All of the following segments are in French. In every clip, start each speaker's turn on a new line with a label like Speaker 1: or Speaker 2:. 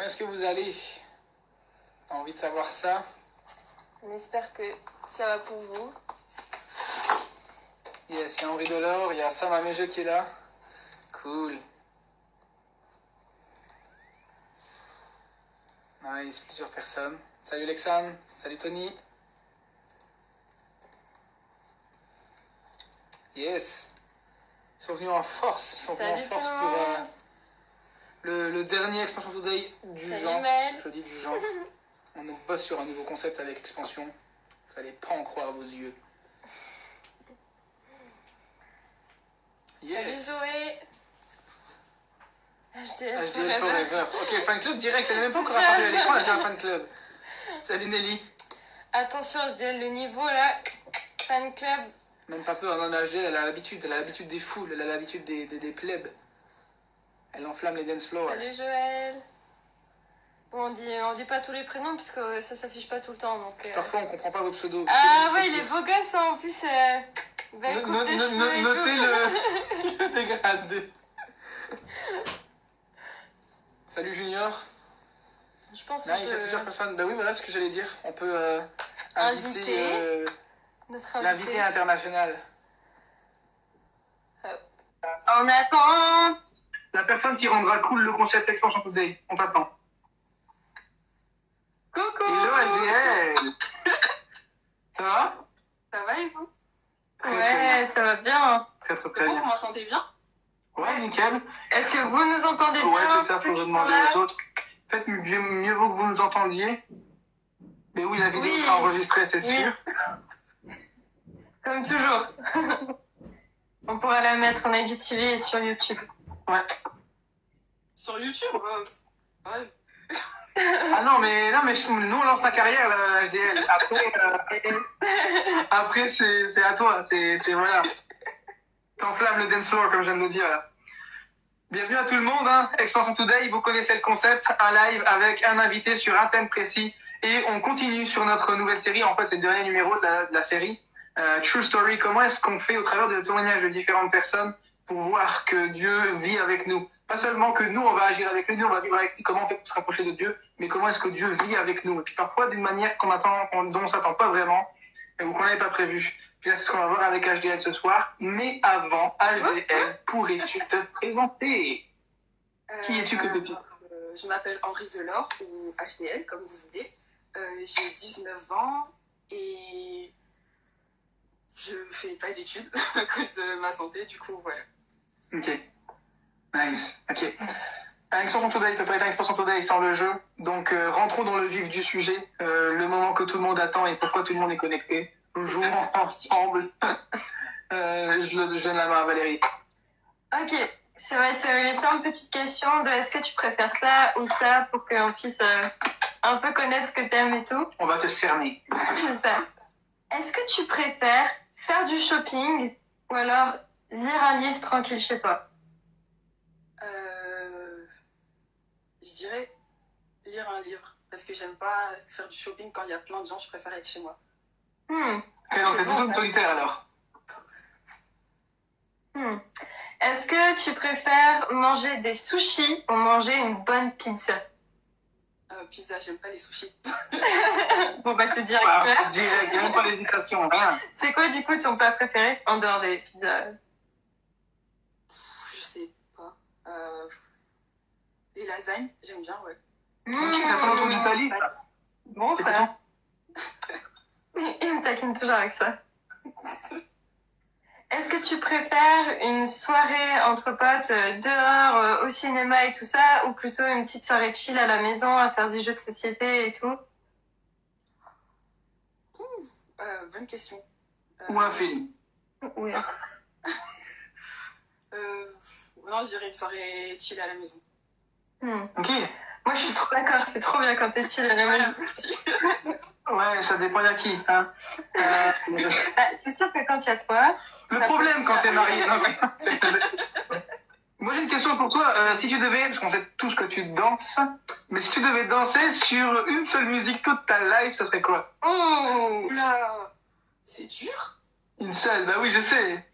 Speaker 1: Comment est-ce que vous allez? T'as envie de savoir ça?
Speaker 2: On espère que ça va pour vous.
Speaker 1: Yes, il y a Henri Delors, il y a Sam Améjeu qui est là. Cool. Nice, plusieurs personnes. Salut Lexane, salut Tony. Yes. Ils sont venus en force. Ils sont venus en force pour le dernier Expansion Today du genre. Je dis du genre. On nous bosse sur un nouveau concept avec Expansion. Vous n'allez pas en croire vos yeux. Yes.
Speaker 2: Salut Zoé.
Speaker 1: HDL Forever. Ok, fan club direct. Elle n'est même pas encore apparue à l'écran, elle a déjà un fan club. Salut Nelly.
Speaker 2: Attention HDL, le niveau là. Fan club.
Speaker 1: Même pas peur, non mais HDL, elle a l'habitude des foules, elle a l'habitude des plebs. Elle enflamme les dance floors.
Speaker 2: Salut Joël. Bon, on dit pas tous les prénoms parce que ça s'affiche pas tout le temps. Donc,
Speaker 1: Parfois on comprend pas vos pseudos.
Speaker 2: Ah ouais, il est beau gosse hein, en plus. Belle coupe de cheveux et
Speaker 1: notez
Speaker 2: tout.
Speaker 1: le dégradé. Salut Junior.
Speaker 2: Je pense
Speaker 1: il y a plusieurs personnes. Bah oui, voilà ce que j'allais dire. On peut
Speaker 2: inviter
Speaker 1: l'invité international.
Speaker 2: On attend.
Speaker 1: La personne qui rendra cool le concept Expansion Today. On t'attend.
Speaker 2: Coucou.
Speaker 1: Hello HDL. Ça va?
Speaker 3: Ça va et vous?
Speaker 2: Ouais, ça va bien.
Speaker 1: Très
Speaker 3: C'est bon,
Speaker 1: bien.
Speaker 3: vous m'entendez bien?
Speaker 1: Ouais, nickel.
Speaker 2: Est-ce que vous nous entendez bien?
Speaker 1: Ouais, c'est ça, faut demander aux autres. Faites mieux vaut que vous nous entendiez. Mais oui, la vidéo sera enregistrée, c'est sûr.
Speaker 2: Comme toujours. On pourra la mettre en IGTV et sur YouTube.
Speaker 1: Ouais.
Speaker 3: Sur YouTube? Ouais.
Speaker 1: Ah non, mais nous, on lance la carrière, la HDL. Après c'est à toi. C'est voilà. T'enflammes le dance floor, comme je viens de le dire, là. Bienvenue à tout le monde, hein. Expansion Today, vous connaissez le concept, un live avec un invité sur un thème précis. Et on continue sur notre nouvelle série, en fait c'est le dernier numéro de la série. True Story, comment est-ce qu'on fait au travers de témoignages de différentes personnes pour voir que Dieu vit avec nous. Pas seulement que nous on va agir avec lui, nous on va vivre avec lui, comment on fait pour se rapprocher de Dieu, mais comment est-ce que Dieu vit avec nous. Et puis parfois d'une manière dont on s'attend pas vraiment, ou qu'on n'avait pas prévu. Puis là, c'est ce qu'on va voir avec HDL ce soir. Mais avant, HDL, pourrais-tu te présenter? Qui es-tu, que fais-tu?
Speaker 3: Je m'appelle Henri Delors, ou HDL, comme vous voulez. J'ai 19 ans et je fais pas d'études à cause de ma santé, du coup, voilà.
Speaker 1: Ok. Nice. Ok. Un Expansion Today peut pas être un Expansion Today sans le jeu. Donc, rentrons dans le vif du sujet. Le moment que tout le monde attend et pourquoi tout le monde est connecté. Jouons ensemble. Je donne la main à Valérie.
Speaker 2: Ok, ça va être les simples petites questions de est-ce que tu préfères ça ou ça pour qu'on puisse un peu connaître ce que t'aimes et tout.
Speaker 1: On va te cerner.
Speaker 2: C'est ça. Est-ce que tu préfères faire du shopping ou alors lire un livre tranquille chez toi?
Speaker 3: Je dirais lire un livre parce que j'aime pas faire du shopping quand il y a plein de gens, je préfère être chez moi.
Speaker 1: Ok, donc t'es plutôt une solitaire alors.
Speaker 2: Est-ce que tu préfères manger des sushis ou manger une bonne pizza?
Speaker 3: Pizza, j'aime pas les sushis.
Speaker 2: Bon bah c'est direct.
Speaker 1: Direct, il n'y a même pas d'hésitation, rien.
Speaker 2: C'est quoi du coup ton plat préféré en dehors des pizzas?
Speaker 3: Je sais pas. Les lasagnes, j'aime bien, ouais.
Speaker 1: Ok, ça fait longtemps d'Italie, ça.
Speaker 2: Bon ça. Il me taquine toujours avec ça. Est-ce que tu préfères une soirée entre potes dehors, au cinéma et tout ça, ou plutôt une petite soirée chill à la maison à faire des jeux de société et tout?
Speaker 3: Bonne question.
Speaker 1: Ou un film.
Speaker 2: Oui.
Speaker 3: Non, je dirais une soirée chill à la maison.
Speaker 1: Ok.
Speaker 2: Moi, je suis trop d'accord. C'est trop bien quand t'es chill à la maison.
Speaker 1: Ouais, ça dépend à qui, hein.
Speaker 2: C'est sûr que quand il y a toi...
Speaker 1: Le problème quand t'es marié... Non, moi, j'ai une question pour toi. Si tu devais... Parce qu'on sait tous que tu danses. Mais si tu devais danser sur une seule musique toute ta life, ça serait quoi?
Speaker 3: Oh là, c'est dur.
Speaker 1: Une seule, bah oui, je sais.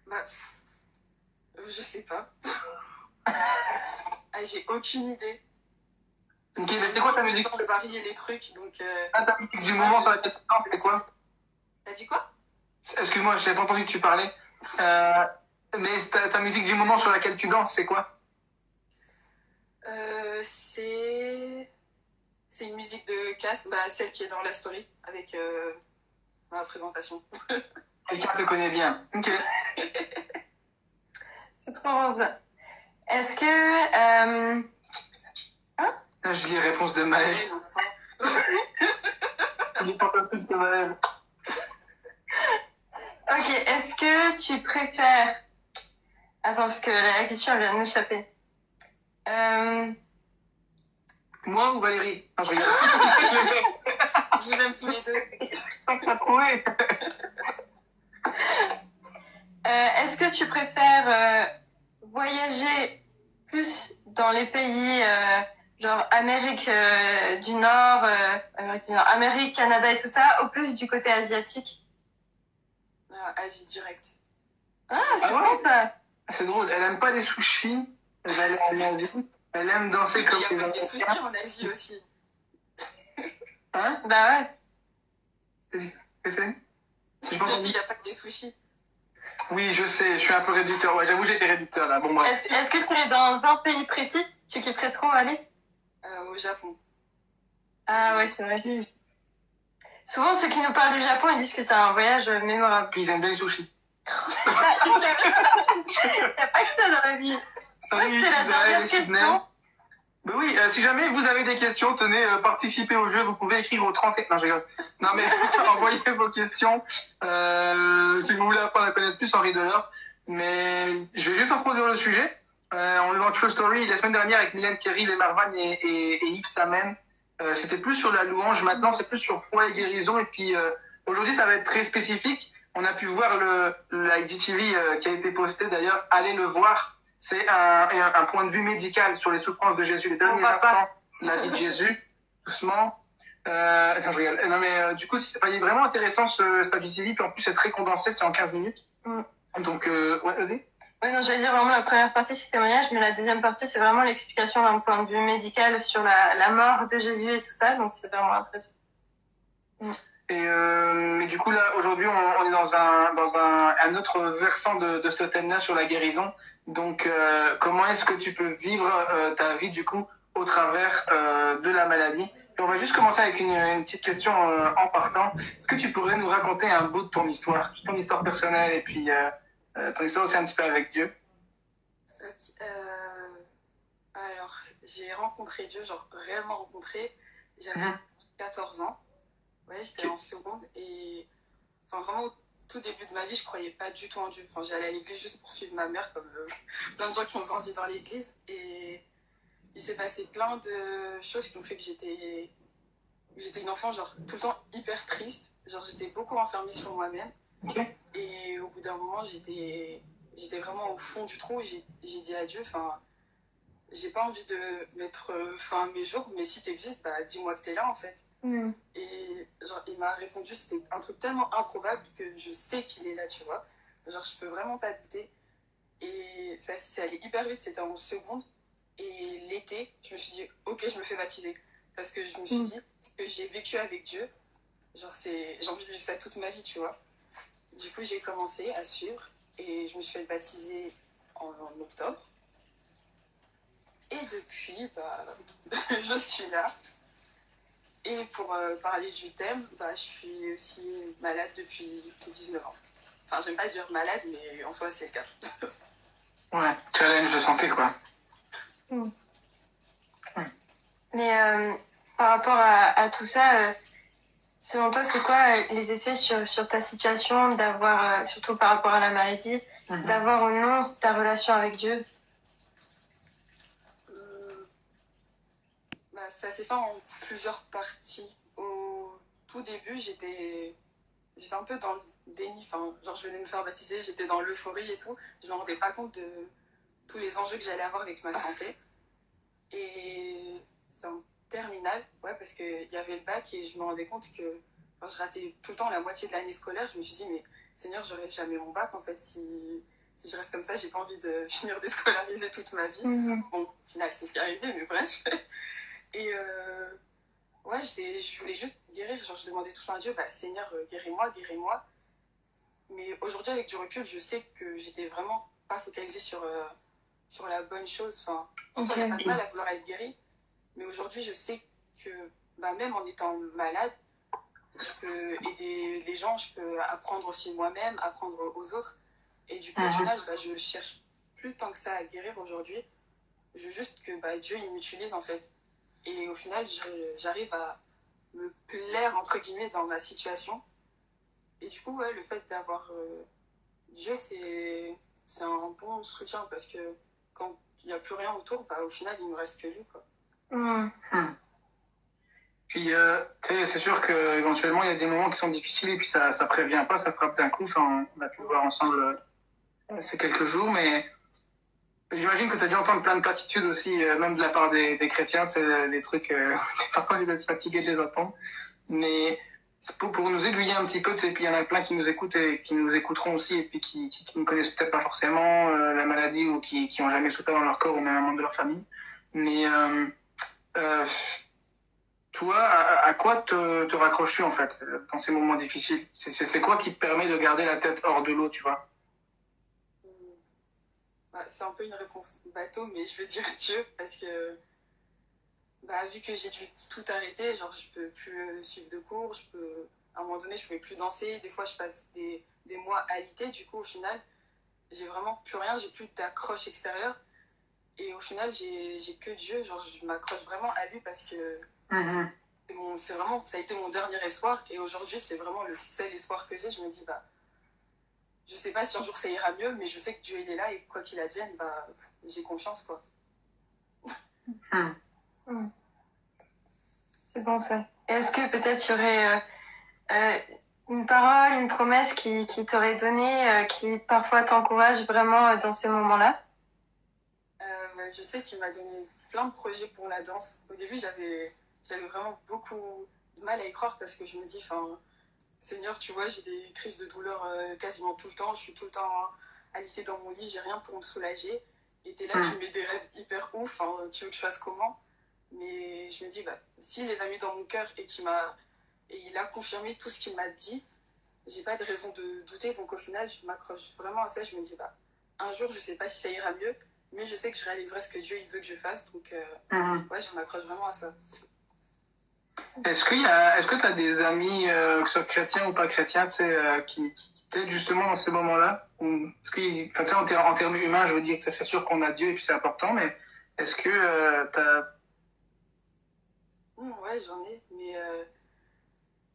Speaker 3: Bah, je sais pas. Ah, j'ai aucune idée.
Speaker 1: Ok, mais c'est quoi ta musique?
Speaker 3: De varier les trucs, donc...
Speaker 1: Ah, ta musique du moment sur laquelle tu danses, c'est quoi?
Speaker 3: T'as dit quoi?
Speaker 1: Excuse-moi, j'ai pas entendu que tu parlais. Mais ta musique du moment sur laquelle tu danses, c'est quoi?
Speaker 3: C'est une musique de Cass, celle qui est dans la story, avec ma présentation.
Speaker 1: Quelqu'un te connaît bien. Ok.
Speaker 2: C'est trop rose. Est-ce que...
Speaker 1: Là, j'ai les réponses de Maël.
Speaker 3: Ouais, enfin.
Speaker 1: Il est pas plus que Maël.
Speaker 2: Ok, est-ce que tu préfères... Attends, parce que la question vient de m'échapper.
Speaker 1: Moi ou Valérie? Non, je rigole.
Speaker 3: Je vous aime tous les deux.
Speaker 1: T'as trouvé?
Speaker 2: Est-ce que tu préfères voyager plus dans les pays genre Amérique du Nord, Amérique, Canada et tout ça, ou plus du côté asiatique?
Speaker 3: Asie direct.
Speaker 2: Ah, c'est
Speaker 1: ouais?
Speaker 2: bon ça.
Speaker 1: C'est drôle. Elle aime pas les sushis. Elle va aller en Asie. Elle aime danser comme
Speaker 3: Il y
Speaker 1: les
Speaker 3: a pas des sushis
Speaker 1: Américains.
Speaker 3: en Asie aussi.
Speaker 1: Hein?
Speaker 2: Bah ouais.
Speaker 1: Qu'est-ce que c'est?
Speaker 3: Je pense qu'il n'y a pas que des sushis.
Speaker 1: Oui, je sais, je suis un peu réducteur. Ouais, j'avoue, j'ai été réducteur là. Bon, bref.
Speaker 2: Est-ce que tu es dans un pays précis? Tu kifferais trop aller?
Speaker 3: Au Japon.
Speaker 2: Ah ouais, c'est vrai. Souvent, ceux qui nous parlent du Japon, ils disent que c'est un voyage mémorable.
Speaker 1: Puis ils aiment bien les sushis.
Speaker 2: Il n'y a pas que ça dans la vie.
Speaker 1: Salut,
Speaker 2: C'est la dernière question.
Speaker 1: Ben oui, si jamais vous avez des questions, tenez, participez au jeu, vous pouvez écrire au 30... Non, je rigole. Non, mais envoyez vos questions si vous voulez apprendre à connaître plus Henri Delors. Mais je vais juste introduire le sujet. On est dans True Story la semaine dernière avec Mylène Thierry, Les Marvagne et Yves Samen. C'était plus sur la louange, maintenant c'est plus sur foi et guérison. Et puis aujourd'hui, ça va être très spécifique. On a pu voir la IGTV qui a été posté d'ailleurs. Allez le voir. C'est un point de vue médical sur les souffrances de Jésus, les derniers instants de la vie de Jésus, doucement. Non, je rigole. Non, mais du coup, il est vraiment intéressant cette IGTV, puis en plus, c'est très condensé, c'est en 15 minutes. Donc, ouais, vas-y.
Speaker 2: Oui, non, j'allais dire vraiment la première partie, c'est témoignage, mais la deuxième partie, c'est vraiment l'explication d'un point de vue médical sur la mort de Jésus et tout ça, donc c'est vraiment intéressant.
Speaker 1: Mais du coup, là, aujourd'hui, on est dans un autre versant de ce thème-là sur la guérison. Donc, comment est-ce que tu peux vivre ta vie, du coup, au travers de la maladie? Et on va juste commencer avec une petite question en partant. Est-ce que tu pourrais nous raconter un bout de ton histoire personnelle, et puis ton histoire aussi un petit peu avec Dieu?
Speaker 3: Alors, j'ai rencontré Dieu, genre réellement rencontré. J'avais 14 ans. Ouais, j'étais en seconde et... Enfin, vraiment, au tout début de ma vie, je croyais pas du tout en Dieu. Enfin, j'allais à l'église juste pour suivre ma mère, comme plein de gens qui ont grandi dans l'église. Et il s'est passé plein de choses qui ont fait que j'étais une enfant, genre, tout le temps hyper triste. Genre, j'étais beaucoup enfermée sur moi-même. Et au bout d'un moment, j'étais vraiment au fond du trou. J'ai dit à Dieu, enfin, j'ai pas envie de mettre fin à mes jours, mais si t'existes, bah, dis-moi que t'es là, en fait. Et genre, il m'a répondu, c'était un truc tellement improbable que je sais qu'il est là, tu vois. Genre, je peux vraiment pas douter. Et ça c'est allé hyper vite, c'était en seconde. Et l'été, je me suis dit, ok, je me fais baptiser. Parce que je me suis dit que j'ai vécu avec Dieu. Genre, j'ai envie de vivre ça toute ma vie, tu vois. Du coup, j'ai commencé à suivre et je me suis fait baptiser en octobre. Et depuis, bah, je suis là. Et pour parler du thème, bah, je suis aussi malade depuis 19 ans. Enfin, j'aime pas dire malade, mais en soi, c'est le cas.
Speaker 1: Ouais, challenge de santé, quoi.
Speaker 2: Mais par rapport à tout ça, selon toi, c'est quoi les effets sur ta situation d'avoir, surtout par rapport à la maladie, d'avoir ou non ta relation avec Dieu?
Speaker 3: Bah, ça s'est fait en plusieurs parties. Au tout début, j'étais un peu dans le déni. Enfin, genre, je venais me faire baptiser, j'étais dans l'euphorie et tout. Je me rendais pas compte de tous les enjeux que j'allais avoir avec ma santé. Et c'est en terminale, ouais, parce qu'il y avait le bac et je me rendais compte que enfin, je ratais tout le temps la moitié de l'année scolaire. Je me suis dit, mais Seigneur, j'aurai jamais mon bac en fait. Si je reste comme ça, j'ai pas envie de finir déscolarisée toute ma vie. Bon, au final, c'est ce qui est arrivé, mais bref. Et ouais, je voulais juste guérir. Genre, je demandais tout le temps à Dieu, bah, Seigneur, guéris-moi, guéris-moi. Mais aujourd'hui, avec du recul, je sais que j'étais vraiment pas focalisée sur la bonne chose. Enfin, en soi, il n'y a pas de mal à vouloir être guéri. Mais aujourd'hui, je sais que bah, même en étant malade, je peux aider les gens, je peux apprendre aussi moi-même, apprendre aux autres. Et du coup, au final, bah, je cherche plus tant que ça à guérir aujourd'hui. Je veux juste que bah, Dieu, il m'utilise en fait. Et au final, j'arrive à me plaire, entre guillemets, dans ma situation. Et du coup, ouais, le fait d'avoir Dieu, c'est un bon soutien parce que quand il n'y a plus rien autour, bah, au final, il ne me reste que lui, quoi.
Speaker 1: Puis, tu sais, c'est sûr qu'éventuellement, il y a des moments qui sont difficiles et puis ça prévient pas, ça frappe d'un coup. Enfin, on a pu le voir ensemble ces quelques jours, mais j'imagine que tu as dû entendre plein de platitudes aussi, même de la part des chrétiens, c'est des trucs, parfois, ils être fatigués de les entendre. Mais pour nous aiguiller un petit peu, tu sais, puis il y en a plein qui nous écoutent et qui nous écouteront aussi, et puis qui ne connaissent peut-être pas forcément la maladie ou qui ont jamais souffert dans leur corps ou même un membre de leur famille. Mais toi, à quoi te raccroches-tu en fait dans ces moments difficiles? C'est quoi qui te permet de garder la tête hors de l'eau, tu vois?
Speaker 3: Bah, c'est un peu une réponse bateau, mais je veux dire Dieu parce que bah, vu que j'ai dû tout arrêter, genre je peux plus suivre de cours, à un moment donné je pouvais plus danser, des fois je passe des mois alités, du coup au final j'ai vraiment plus rien, j'ai plus d'accroche extérieure et au final j'ai que Dieu, genre je m'accroche vraiment à lui parce que c'est vraiment, ça a été mon dernier espoir et aujourd'hui c'est vraiment le seul espoir que j'ai. Je me dis bah je sais pas si un jour ça ira mieux, mais je sais que Dieu il est là et quoi qu'il advienne, bah j'ai confiance quoi.
Speaker 2: C'est bon ça. Est-ce que peut-être il y aurait une parole, une promesse qui t'aurait donné, qui parfois t'encourage vraiment dans ces moments-là?
Speaker 3: Je sais qu'il m'a donné plein de projets pour la danse. Au début, j'avais vraiment beaucoup de mal à y croire parce que je me dis, enfin, Seigneur, tu vois, j'ai des crises de douleur quasiment tout le temps. Je suis tout le temps alitée dans mon lit, j'ai rien pour me soulager. Et t'es là, tu me mets des rêves hyper ouf. Hein, tu veux que je fasse comment? Mais je me dis, bah, s'il les a mis dans mon cœur et il a confirmé tout ce qu'il m'a dit, j'ai pas de raison de douter. Donc au final, je m'accroche vraiment à ça. Je me dis, bah, un jour, je sais pas si ça ira mieux, mais je sais que je réaliserai ce que Dieu il veut que je fasse. Donc ouais, je m'accroche vraiment à ça.
Speaker 1: Est-ce que tu as des amis, que ce soit chrétiens ou pas chrétiens, tu sais, qui t'aident justement dans ces moments-là? Est-ce que, enfin, tu sais, en termes humains, je veux dire que c'est sûr qu'on a Dieu et puis c'est important, mais est-ce que t'as...
Speaker 3: Ouais, j'en ai, mais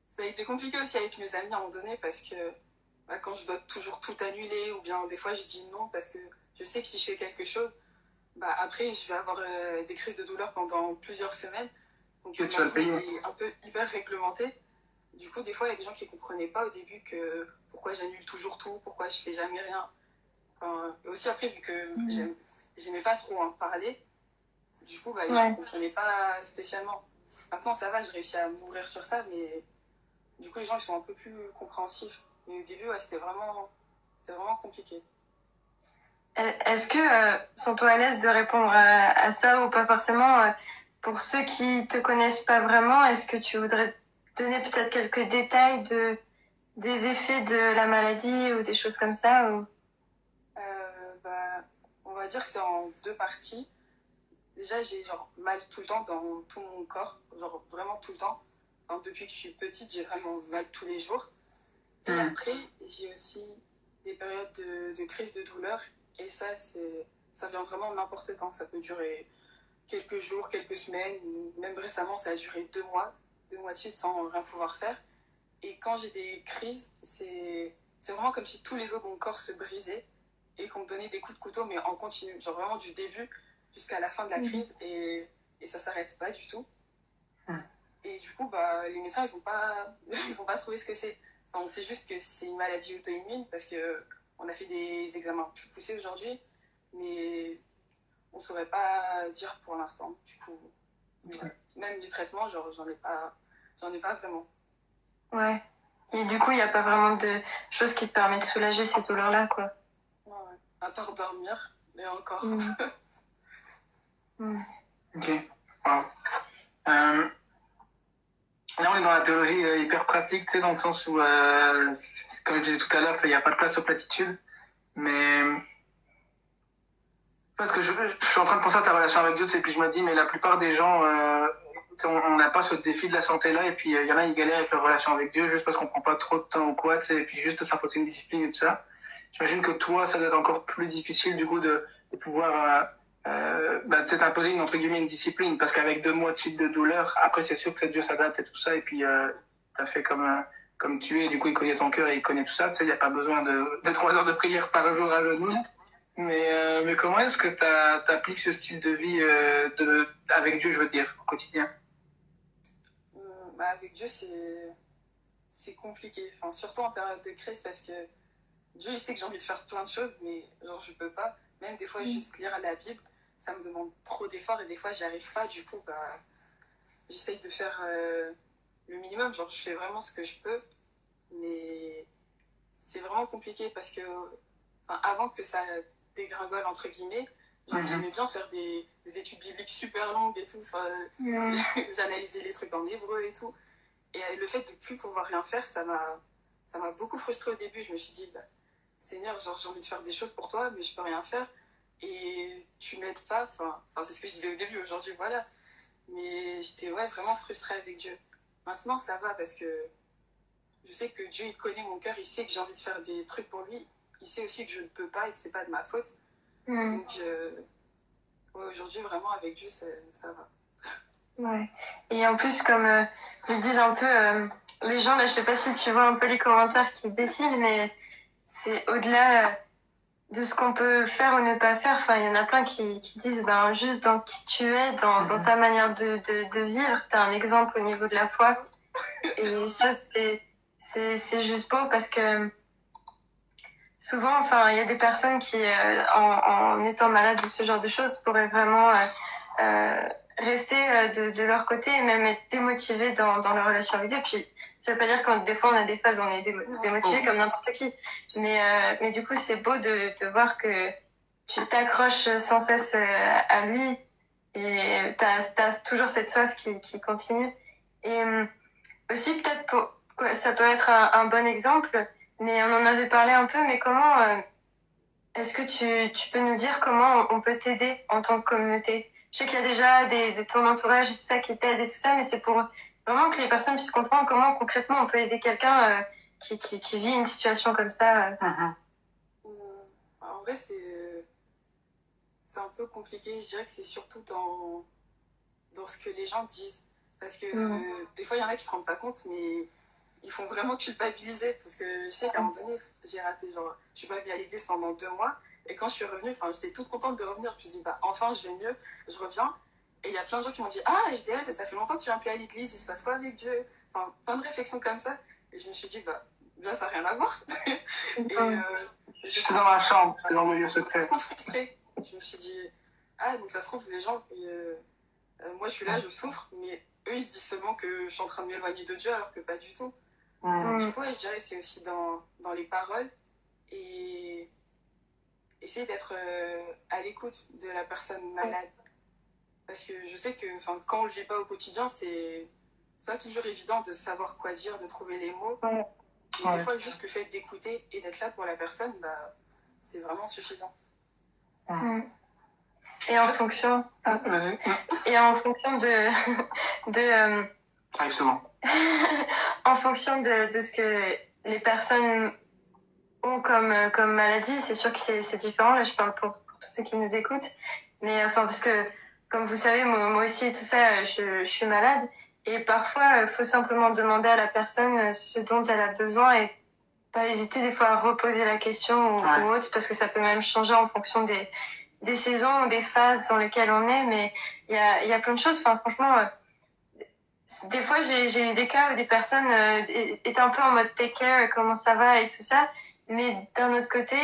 Speaker 3: ça a été compliqué aussi avec mes amis à un moment donné parce que bah, quand je dois toujours tout annuler ou bien des fois je dis non parce que je sais que si je fais quelque chose, bah, après je vais avoir des crises de douleur pendant plusieurs semaines. Donc ma vie est un peu hyper réglementée. Du coup, des fois, il y a des gens qui ne comprenaient pas au début que pourquoi j'annule toujours tout, pourquoi je fais jamais rien. Enfin, et aussi après, vu que j'aimais pas trop en parler, du coup, bah, les gens ne comprenaient pas spécialement. Maintenant, ça va, j'ai réussi à m'ouvrir sur ça, mais du coup, les gens ils sont un peu plus compréhensifs. Mais au début, ouais, c'était vraiment compliqué.
Speaker 2: Est-ce que sens-toi à l'aise de répondre à ça ou pas forcément pour ceux qui te connaissent pas vraiment, est-ce que tu voudrais donner peut-être quelques détails des effets de la maladie ou des choses comme ça ou...
Speaker 3: Bah, on va dire que c'est en deux parties. Déjà, j'ai genre mal tout le temps dans tout mon corps, genre vraiment tout le temps. Enfin, depuis que je suis petite, j'ai vraiment mal tous les jours. Et après, j'ai aussi des périodes de crise de douleur. Et ça vient vraiment n'importe quand. Ça peut durer quelques jours, quelques semaines. Même récemment, ça a duré 2 mois de suite sans rien pouvoir faire. Et quand j'ai des crises, c'est vraiment comme si tous les os de mon corps se brisaient et qu'on me donnait des coups de couteau, mais en continu. Genre vraiment du début jusqu'à la fin de la crise. Et ça s'arrête pas du tout. Et du coup, bah, les médecins, ils ont pas trouvé ce que c'est. Enfin, on sait juste que c'est une maladie auto-immune parce qu'on a fait des examens plus poussés aujourd'hui, mais on saurait pas dire pour l'instant. Du coup, même les traitements, genre, j'en ai pas vraiment.
Speaker 2: Ouais. Et du coup, il n'y a pas vraiment de choses qui te permettent de soulager ces douleurs-là, quoi.
Speaker 3: Ouais. À part dormir, mais encore.
Speaker 1: Ok. Wow. Euh, Là, on est dans la théologie hyper pratique, tu sais, dans le sens où, comme je disais tout à l'heure, il n'y a pas de place aux platitudes. Mais parce que je suis en train de penser à ta relation avec Dieu, et puis je me dis, mais la plupart des gens, on n'a pas ce défi de la santé-là, et puis il y en a, ils galèrent avec leur relation avec Dieu juste parce qu'on prend pas trop de temps ou quoi, tu sais, et puis juste s'imposer une discipline et tout ça. J'imagine que toi, ça doit être encore plus difficile, du coup, de pouvoir t'imposer entre guillemets une discipline, parce qu'avec 2 mois de suite de douleur, après c'est sûr que cette Dieu s'adapte et tout ça, et puis t'as fait comme tu es, du coup il connaît ton cœur et il connaît tout ça, tu sais, il n'y a pas besoin de 3 heures de prière par jour à genoux. Mais comment est-ce que t'appliques ce style de vie avec Dieu, je veux dire, au quotidien?
Speaker 3: Avec Dieu, c'est compliqué. Enfin, surtout en période de crise, parce que Dieu, il sait que j'ai envie de faire plein de choses, mais genre, je peux pas. Même des fois, juste lire la Bible, ça me demande trop d'efforts et des fois, j'y arrive pas. Du coup, j'essaye de faire le minimum. Genre, je fais vraiment ce que je peux, mais c'est vraiment compliqué parce que, avant que ça dégringole, entre guillemets, j'aimais bien faire des études bibliques super longues et tout. J'analysais les trucs en hébreu et tout. Et le fait de plus pouvoir rien faire, ça m'a beaucoup frustrée au début. Je me suis dit, Seigneur, genre, j'ai envie de faire des choses pour toi, mais je peux rien faire. Et tu m'aides pas. C'est ce que je disais au début. Aujourd'hui, voilà. Mais j'étais vraiment frustrée avec Dieu. Maintenant, ça va parce que je sais que Dieu, il connaît mon cœur. Il sait que j'ai envie de faire des trucs pour lui. Il sait aussi que je ne peux pas et que c'est pas de ma faute. Donc, aujourd'hui, vraiment, avec Dieu, ça va.
Speaker 2: Ouais. Et en plus, comme ils disent un peu, les gens, là, je sais pas si tu vois un peu les commentaires qui défilent, mais c'est au-delà de ce qu'on peut faire ou ne pas faire. Enfin, il y en a plein qui disent, juste dans qui tu es, dans ta manière de vivre, t'as un exemple au niveau de la foi. Et ça, c'est juste beau parce que souvent, il y a des personnes qui, en étant malades ou ce genre de choses, pourraient vraiment rester de leur côté et même être démotivés dans leur relation avec Dieu. Puis, ça veut pas dire que des fois, on a des phases où on est démotivé comme n'importe qui. Mais du coup, c'est beau de voir que tu t'accroches sans cesse à lui et t'as toujours cette soif qui continue. Et aussi, peut-être, ça peut être un bon exemple, mais on en avait parlé un peu, mais comment... est-ce que tu peux nous dire comment on peut t'aider en tant que communauté? Je sais qu'il y a déjà de ton entourage et tout ça qui t'aide et tout ça, mais c'est pour vraiment que les personnes puissent comprendre comment concrètement on peut aider quelqu'un qui vit une situation comme ça.
Speaker 3: En vrai, c'est un peu compliqué. Je dirais que c'est surtout dans ce que les gens disent. Parce que des fois, il y en a qui se rendent pas compte, mais ils font vraiment culpabiliser. Parce que je sais qu'à un moment donné, j'ai raté, genre, je suis pas venue à l'église pendant 2 mois. Et quand je suis revenue, j'étais toute contente de revenir. Je me suis dit, enfin, je vais mieux, je reviens. Et il y a plein de gens qui m'ont dit, ah, HDL, ça fait longtemps que tu viens plus à l'église, il se passe quoi avec Dieu? Plein de réflexions comme ça. Et je me suis dit, là, ça n'a rien à voir.
Speaker 1: J'étais dans ma chambre, c'était dans le lieu secret.
Speaker 3: Trop frustrée. Je me suis dit, donc ça se trouve, les gens, moi je suis là, je souffre, mais eux, ils se disent seulement que je suis en train de m'éloigner de Dieu, alors que pas du tout. Du coup, je dirais que c'est aussi dans les paroles et essayer d'être à l'écoute de la personne malade. Parce que je sais que quand on le vit pas au quotidien, c'est pas toujours évident de savoir quoi dire, de trouver les mots. Et des fois, juste le fait d'écouter et d'être là pour la personne, c'est vraiment suffisant.
Speaker 2: Et en fonction, en fonction de ce que les personnes ont comme maladie, c'est sûr que c'est différent. Là, je parle pour tous ceux qui nous écoutent. Mais parce que, comme vous savez, moi aussi, tout ça, je suis malade. Et parfois, il faut simplement demander à la personne ce dont elle a besoin et pas hésiter des fois à reposer la question ou autre, parce que ça peut même changer en fonction des saisons ou des phases dans lesquelles on est. Mais il y a plein de choses. Franchement, des fois, j'ai eu des cas où des personnes étaient un peu en mode take care, comment ça va et tout ça. Mais d'un autre côté,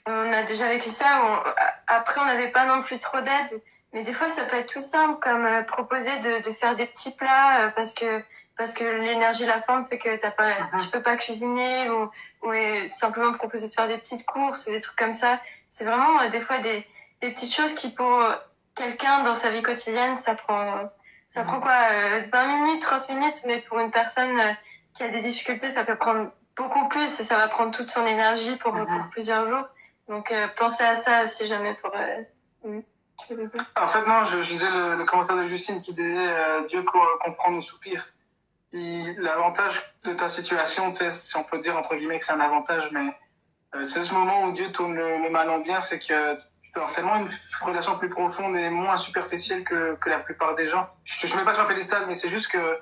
Speaker 2: on a déjà vécu ça. Après, on n'avait pas non plus trop d'aide. Mais des fois, ça peut être tout simple, comme proposer de faire des petits plats parce que l'énergie de la femme fait que tu peux pas cuisiner ou simplement proposer de faire des petites courses, des trucs comme ça. C'est vraiment des fois des petites choses qui pour quelqu'un dans sa vie quotidienne, ça prend Ça prend quoi 20 minutes, 30 minutes, mais pour une personne qui a des difficultés, ça peut prendre beaucoup plus et ça va prendre toute son énergie pour plusieurs jours. Donc, pensez à ça si jamais pour...
Speaker 1: En fait, non, je lisais le commentaire de Justine qui disait Dieu comprend nos soupirs. L'avantage de ta situation, c'est, si on peut dire entre guillemets que c'est un avantage, mais c'est ce moment où Dieu tourne le mal en bien, c'est que tu peux avoir tellement une relation plus profonde et moins superficielle que la plupart des gens. Je mets pas sur un pédestal, mais c'est juste que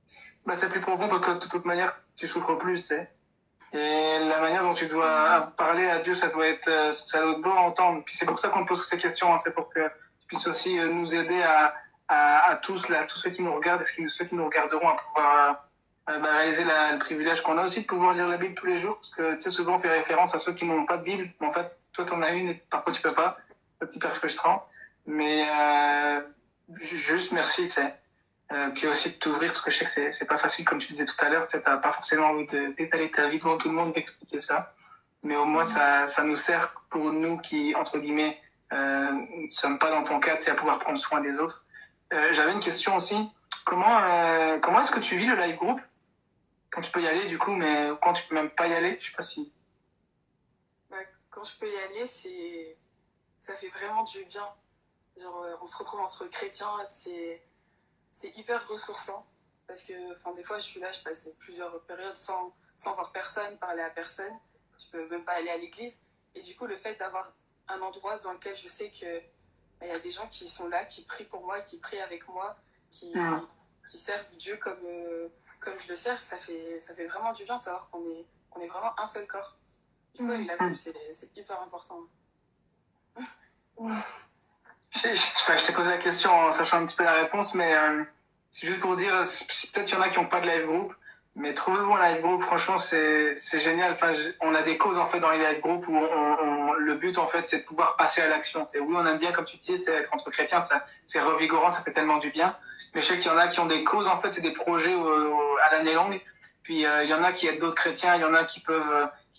Speaker 1: c'est plus profond parce que de toute manière, tu souffres plus, tu sais. Et la manière dont tu dois parler à Dieu, ça doit être beau à entendre. Puis c'est pour ça qu'on te pose toutes ces questions, hein. C'est pour que tu puisses aussi nous aider à tous, là, tous ceux qui nous regardent et ceux qui nous regarderont à pouvoir réaliser le privilège qu'on a aussi de pouvoir lire la Bible tous les jours. Parce que tu sais, souvent on fait référence à ceux qui n'ont pas de Bible. Mais en fait, toi t'en as une et parfois tu peux pas. C'est hyper frustrant. Mais juste merci, tu sais. Puis aussi de t'ouvrir, parce que je sais que c'est pas facile, comme tu disais tout à l'heure, tu sais, t'as pas forcément envie d'étaler ta vie devant tout le monde, d'expliquer ça. Mais au moins, ça nous sert pour nous qui, entre guillemets, ne sommes pas dans ton cas, tu sais, à pouvoir prendre soin des autres. J'avais une question aussi. Comment est-ce que tu vis le live group? Quand tu peux y aller, du coup, mais quand tu peux même pas y aller, je sais pas si...
Speaker 3: Quand je peux y aller, ça fait vraiment du bien. Genre, on se retrouve entre chrétiens, c'est hyper ressourçant parce que des fois je suis là, je passe plusieurs périodes sans voir personne, parler à personne, je peux même pas aller à l'église et du coup le fait d'avoir un endroit dans lequel je sais que y a des gens qui sont là, qui prient pour moi, qui prient avec moi, qui servent Dieu comme je le sers, ça fait vraiment du bien de savoir qu'on est vraiment un seul corps. Du coup la Bible c'est hyper important.
Speaker 1: Je t'ai posé la question en sachant un petit peu la réponse, mais c'est juste pour dire, peut-être qu'il y en a qui n'ont pas de live group, mais trouvez-vous un live group, franchement, c'est génial. Enfin, on a des causes en fait dans les live group où le but en fait, c'est de pouvoir passer à l'action. Oui, on aime bien, comme tu disais, c'est être entre chrétiens, c'est revigorant, ça fait tellement du bien. Mais je sais qu'il y en a qui ont des causes, en fait, c'est des projets à l'année longue. Puis il y en a qui aident d'autres chrétiens, il y en a qui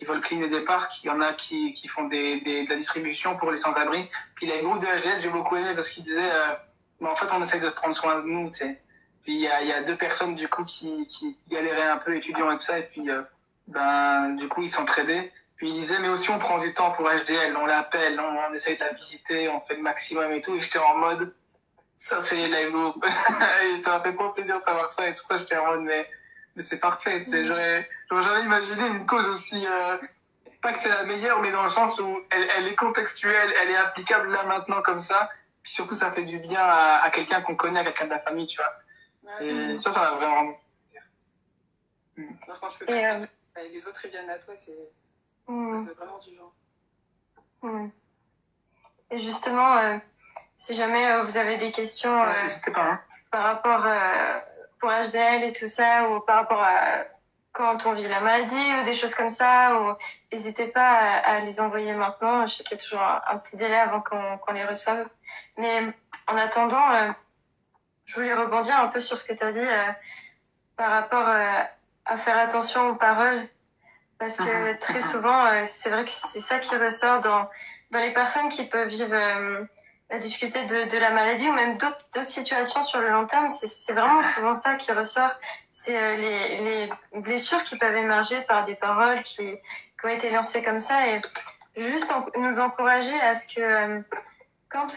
Speaker 1: veulent cleaner des parcs, il y en a qui font de la distribution pour les sans-abri. Puis les groupes de HDL, j'ai beaucoup aimé parce qu'ils disaient, en fait, on essaye de prendre soin de nous, tu sais. Puis il y a deux personnes, du coup, qui galéraient un peu, étudiants et tout ça, et puis, du coup, ils s'entraidaient. Puis ils disaient, mais aussi, on prend du temps pour HDL, on l'appelle, on essaye de la visiter, on fait le maximum et tout, et j'étais en mode, ça, c'est les live group. Et ça m'a fait trop plaisir de savoir ça, et tout ça, j'étais en mode, mais c'est parfait, j'aurais jamais imaginé une cause aussi, pas que c'est la meilleure, mais dans le sens où elle est contextuelle, elle est applicable là maintenant comme ça, puis surtout ça fait du bien à quelqu'un qu'on connaît, à quelqu'un de la famille, tu vois.
Speaker 3: Ouais,
Speaker 1: et ça m'a vraiment plaisir.
Speaker 3: Alors quand je peux pas dire, les autres ils viennent à toi, ça fait vraiment du bien.
Speaker 2: Et justement, si jamais vous avez des questions
Speaker 1: n'hésitez pas, hein.
Speaker 2: Par rapport pour HDL et tout ça, ou par rapport à quand on vit la maladie ou des choses comme ça, ou n'hésitez pas à les envoyer maintenant. Je sais qu'il y a toujours un petit délai avant qu'on les reçoive. Mais en attendant, je voulais rebondir un peu sur ce que tu as dit par rapport à faire attention aux paroles. Parce que très souvent, c'est vrai que c'est ça qui ressort dans les personnes qui peuvent vivre la difficulté de la maladie ou même d'autres situations sur le long terme. C'est vraiment souvent ça qui ressort. C'est les blessures qui peuvent émerger par des paroles qui ont été lancées comme ça. Et juste nous encourager à ce que quand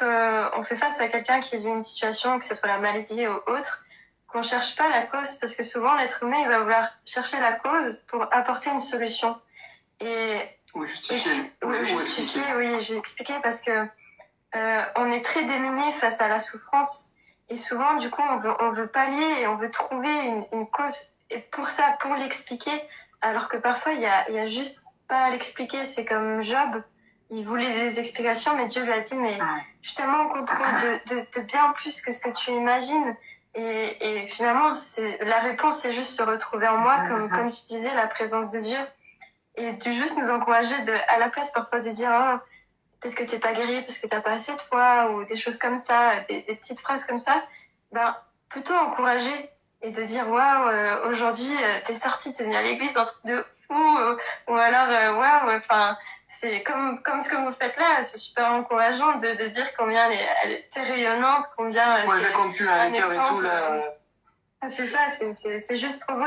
Speaker 2: on fait face à quelqu'un qui vit une situation, que ce soit la maladie ou autre, qu'on cherche pas la cause, parce que souvent l'être humain il va vouloir chercher la cause pour apporter une solution.
Speaker 1: Ou justifier.
Speaker 2: Oui, je vais expliquer parce que on est très démunis face à la souffrance et souvent du coup on veut pallier et on veut trouver une cause et pour ça, pour l'expliquer, alors que parfois il y a juste pas à l'expliquer. C'est comme Job, il voulait des explications mais Dieu lui a dit mais je suis tellement en contrôle de bien plus que ce que tu imagines. Et finalement, la réponse, c'est juste se retrouver en moi, comme tu disais, la présence de Dieu. Et de juste nous encourager à la place parfois de dire, oh, peut-être que t'es pas guéri parce que t'as pas assez de foi, ou des choses comme ça, des petites phrases comme ça. Plutôt encourager et de dire, waouh, aujourd'hui, t'es sorti, t'es venu à l'église, un truc de ou alors, waouh, enfin, c'est comme ce que vous faites là, c'est super encourageant de dire combien elle est rayonnante, combien
Speaker 1: Moi, je
Speaker 2: c'est
Speaker 1: compte plus
Speaker 2: un
Speaker 1: avec cœur et tout,
Speaker 2: exemple.
Speaker 1: là.
Speaker 2: C'est ça, c'est juste trop beau.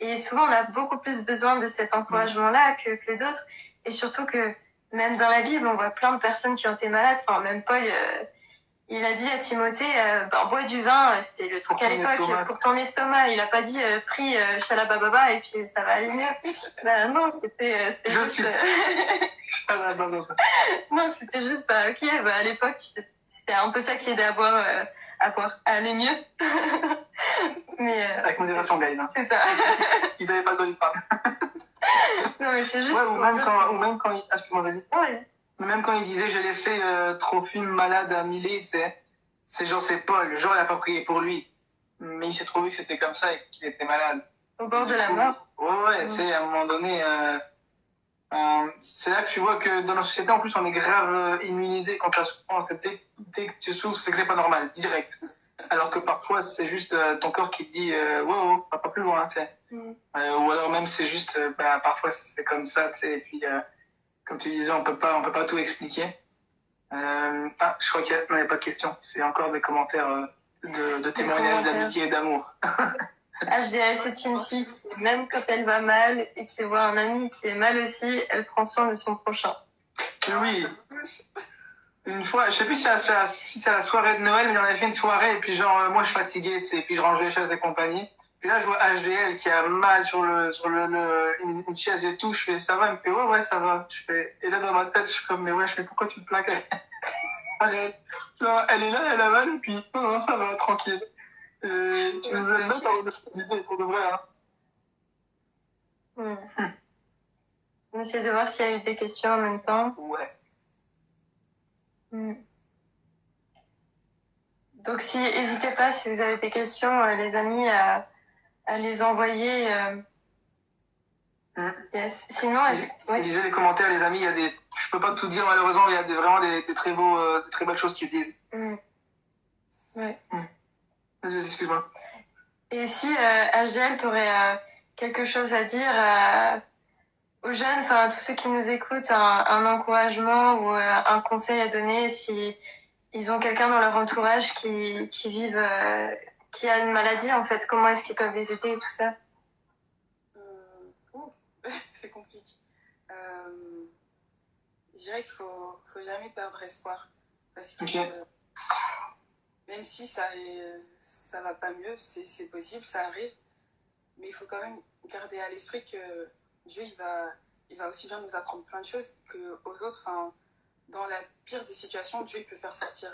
Speaker 2: Et souvent, on a beaucoup plus besoin de cet encouragement-là que d'autres. Et surtout que même dans la Bible, on voit plein de personnes qui ont été malades. Enfin, même Paul, il a dit à Timothée, bois du vin, c'était le truc à l'époque, pour ton estomac. Il a pas dit, prie shalabababa et puis ça va aller mieux. Bah non, c'était juste... non, c'était juste, bah ok, bah à l'époque, c'était un peu ça qui aidait à boire, à aller mieux. Mais,
Speaker 1: avec modération, guys. Hein.
Speaker 2: C'est ça.
Speaker 1: Ils avaient pas le droit de parler.
Speaker 2: Non, mais c'est juste...
Speaker 1: Ouais, ou même quand il... Excuse-moi, vas-y.
Speaker 2: Ouais.
Speaker 1: Même quand il disait j'ai laissé Trophime malade à Milet, c'est genre c'est Paul. Genre il a pas prié pour lui. Mais il s'est trouvé que c'était comme ça et qu'il était malade.
Speaker 2: Au bord de la mort.
Speaker 1: Ouais, tu sais, à un moment donné... c'est là que tu vois que dans la société, en plus, on est grave immunisé contre la souffrance. Dès que tu souffres, c'est que c'est pas normal, direct. Alors que parfois, c'est juste ton corps qui te dit wow, va pas plus loin, tu sais. Ou alors même, c'est juste, parfois, c'est comme ça, tu sais. Et puis, comme tu disais, on peut pas tout expliquer. Je crois qu'il n'y a pas de questions. C'est encore des commentaires de témoignages d'amitié et d'amour.
Speaker 2: HDL, c'est une fille qui, même quand elle va mal et qui voit un ami qui est mal aussi, elle prend soin de son prochain.
Speaker 1: Oui. Une fois, je sais plus si c'est à la soirée de Noël, mais on avait fait une soirée et puis genre, moi je suis fatigué, tu sais, et puis je rangeais les chaises et compagnie. Puis là, je vois HDL qui a mal sur une chaise et tout. Je fais, ça va? Il me fait, ouais, ça va. Et là, dans ma tête, je suis comme, mais ouais, pourquoi tu te plaques? Elle est là, elle a mal, et puis, non, ça va, tranquille. Tu nous aimes bien par de pour de vrai, hein.
Speaker 2: On essaie de voir s'il y a eu des questions en même temps.
Speaker 1: Ouais.
Speaker 2: Donc, n'hésitez pas, si vous avez des questions, les amis, à les envoyer. Yes. Sinon,
Speaker 1: lisez les commentaires, les amis. Je peux pas tout dire malheureusement, mais il y a vraiment des très belles choses qui se disent.
Speaker 2: Ouais.
Speaker 1: Vas-y, excuse-moi.
Speaker 2: Et si HDL, t'aurais quelque chose à dire aux jeunes, enfin à tous ceux qui nous écoutent, un encouragement ou un conseil à donner si ils ont quelqu'un dans leur entourage qui a une maladie, en fait, comment est-ce qu'ils peuvent les aider et tout ça?
Speaker 3: C'est compliqué. Je dirais qu'il faut jamais perdre espoir. Parce que même si ça va pas mieux, c'est possible, ça arrive. Mais il faut quand même garder à l'esprit que Dieu, il va aussi bien nous apprendre plein de choses qu'aux autres. Enfin, dans la pire des situations, Dieu il peut faire sortir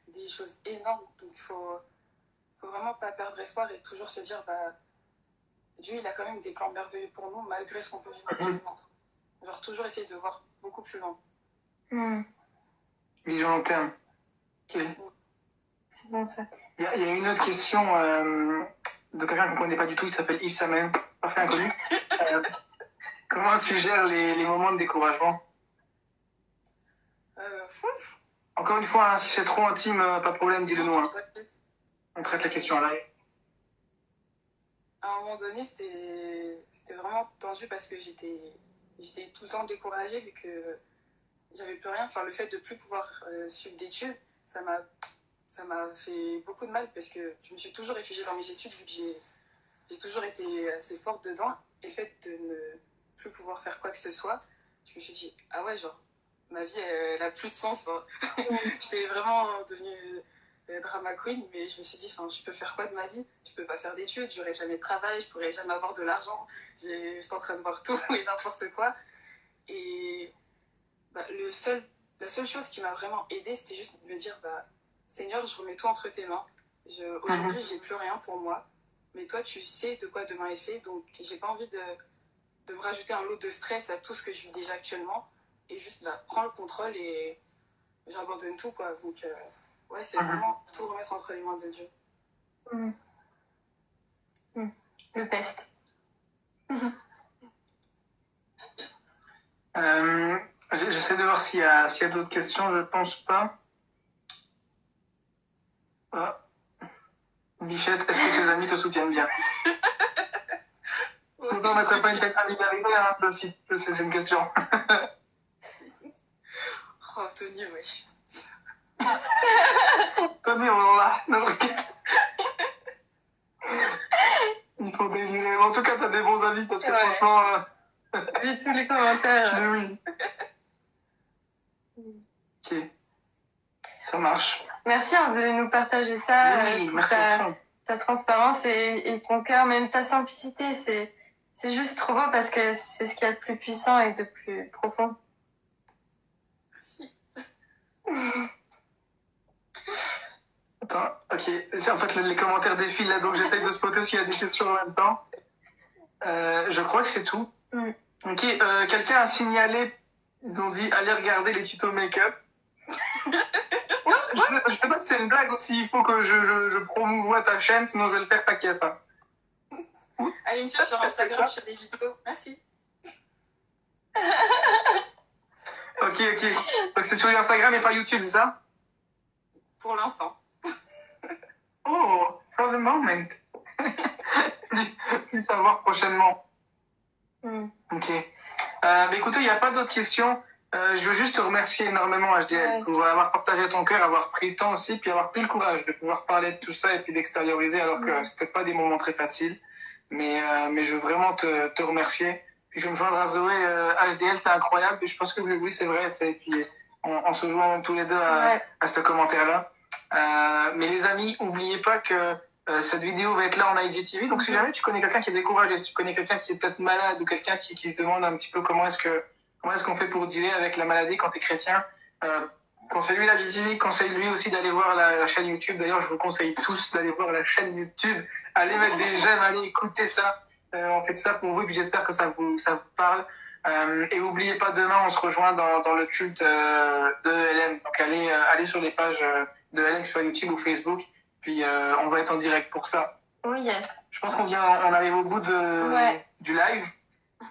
Speaker 3: des choses énormes. Donc il faut vraiment pas perdre espoir et toujours se dire, Dieu il a quand même des plans merveilleux pour nous malgré ce qu'on peut vivre actuellement. Genre toujours essayer de voir beaucoup plus loin.
Speaker 1: Vision long terme. Ok.
Speaker 2: C'est bon ça.
Speaker 1: Il y a une autre question de quelqu'un qu'on ne connaît pas du tout, il s'appelle Yves Samen, parfait inconnu. Comment tu gères les moments de découragement? Encore une fois, hein, si c'est trop intime, pas de problème, dis-le nous. Hein. On traite la question en live.
Speaker 3: À un moment donné, c'était vraiment tendu parce que j'étais tout le temps découragée vu que j'avais plus rien. Enfin, le fait de plus pouvoir suivre d'études, ça m'a fait beaucoup de mal parce que je me suis toujours réfugiée dans mes études vu que j'ai toujours été assez forte dedans. Et le fait de ne plus pouvoir faire quoi que ce soit, je me suis dit, ah ouais, genre, ma vie, elle a plus de sens. J'étais vraiment devenue drama queen, mais je me suis dit, je peux faire quoi de ma vie? Je peux pas faire d'études, j'aurai jamais de travail, je pourrai jamais avoir de l'argent. J'étais en train de voir tout et n'importe quoi. Et la seule chose qui m'a vraiment aidée, c'était juste de me dire, Seigneur, je remets tout entre tes mains. Aujourd'hui, j'ai plus rien pour moi. Mais toi, tu sais de quoi demain est fait. Donc, j'ai pas envie de me rajouter un lot de stress à tout ce que je vis déjà actuellement. Et juste, prends le contrôle et j'abandonne tout, quoi. Donc, ouais, c'est vraiment tout remettre entre les mains de Dieu.
Speaker 2: Le peste.
Speaker 1: J'essaie de voir s'il y a d'autres questions, je pense pas. Bichette, est-ce que tes amis te soutiennent bien? Pourtant, mais t'as pas une tête familiarité, hein, toi aussi, c'est une question.
Speaker 3: Oh, Tony, wesh.
Speaker 1: Tony, on l'a. Ils sont délirés. En tout cas, t'as des bons avis parce que
Speaker 2: Ouais.
Speaker 1: franchement.
Speaker 2: J'ai vu tous les commentaires.
Speaker 1: Mais oui. Ok. Ça marche.
Speaker 2: Merci hein, de nous partager ça.
Speaker 1: Mais oui,
Speaker 2: pour
Speaker 1: merci à toi.
Speaker 2: ta transparence et ton cœur, même ta simplicité. C'est juste trop beau parce que c'est ce qu'il y a de plus puissant et de plus profond.
Speaker 3: Merci.
Speaker 1: Attends, ok. En fait, les commentaires défilent là, donc j'essaye de spotter s'il y a des questions en même temps. Je crois que c'est tout.
Speaker 2: Mm.
Speaker 1: Ok, quelqu'un a signalé, ils ont dit allez regarder les tutos make-up. Je sais pas si c'est une blague ou s'il faut que je promouvoie ta chaîne, sinon je vais le faire, t'inquiète. Hein.
Speaker 3: Allez me suivre sur Instagram, je fais des vidéos. Merci.
Speaker 1: Ok. Donc c'est sur Instagram et pas YouTube, c'est ça?
Speaker 3: Pour l'instant.
Speaker 1: Oh, for the moment. Plus à voir prochainement.
Speaker 2: Mm.
Speaker 1: Ok. Écoutez, il n'y a pas d'autres questions. Je veux juste te remercier énormément, HDL,
Speaker 2: Ouais.
Speaker 1: pour avoir partagé ton cœur, avoir pris le temps aussi, puis avoir pris le courage de pouvoir parler de tout ça et puis d'extérioriser, alors que c'est peut-être pas des moments très faciles. Mais je veux vraiment te remercier. Puis je vais me joindre à Zoé. HDL, t'es incroyable. Et je pense que oui, c'est vrai. Tu sais, et puis on se joint tous les deux à ce commentaire-là. Mais les amis, oubliez pas que cette vidéo va être là en IGTV. Donc si jamais tu connais quelqu'un qui est découragé, si tu connais quelqu'un qui est peut-être malade ou quelqu'un qui se demande un petit peu comment est-ce qu'on fait pour dealer avec la maladie quand t'es chrétien, conseille-lui la IGTV, conseille-lui aussi d'aller voir la chaîne YouTube. D'ailleurs, je vous conseille tous d'aller voir la chaîne YouTube. Allez mettre des j'aime, allez écouter ça. On fait ça pour vous et puis j'espère que ça vous parle. Et n'oubliez pas, demain, on se rejoint dans le culte de LM. Donc allez sur les pages de LM sur YouTube ou Facebook. Puis on va être en direct pour ça.
Speaker 2: Oui, yes.
Speaker 1: Je pense on arrive au bout du live.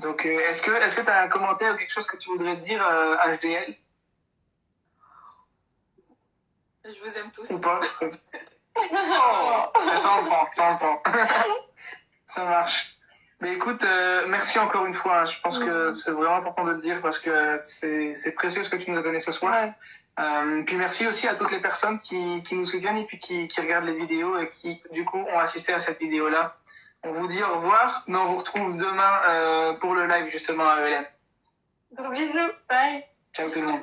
Speaker 1: Donc est-ce que tu as un commentaire ou quelque chose que tu voudrais dire HDL
Speaker 3: Je vous aime tous.
Speaker 1: ou pas? Oh, ça on le prend. Ça marche. Mais écoute, merci encore une fois. Hein. Je pense que c'est vraiment important de le dire parce que c'est précieux ce que tu nous as donné ce soir.
Speaker 2: Ouais.
Speaker 1: Puis merci aussi à toutes les personnes qui nous soutiennent et puis qui regardent les vidéos et qui, du coup, ont assisté à cette vidéo-là. On vous dit au revoir, mais on vous retrouve demain pour le live, justement, à ELM.
Speaker 2: Gros bisous. Bye.
Speaker 1: Ciao tout le monde.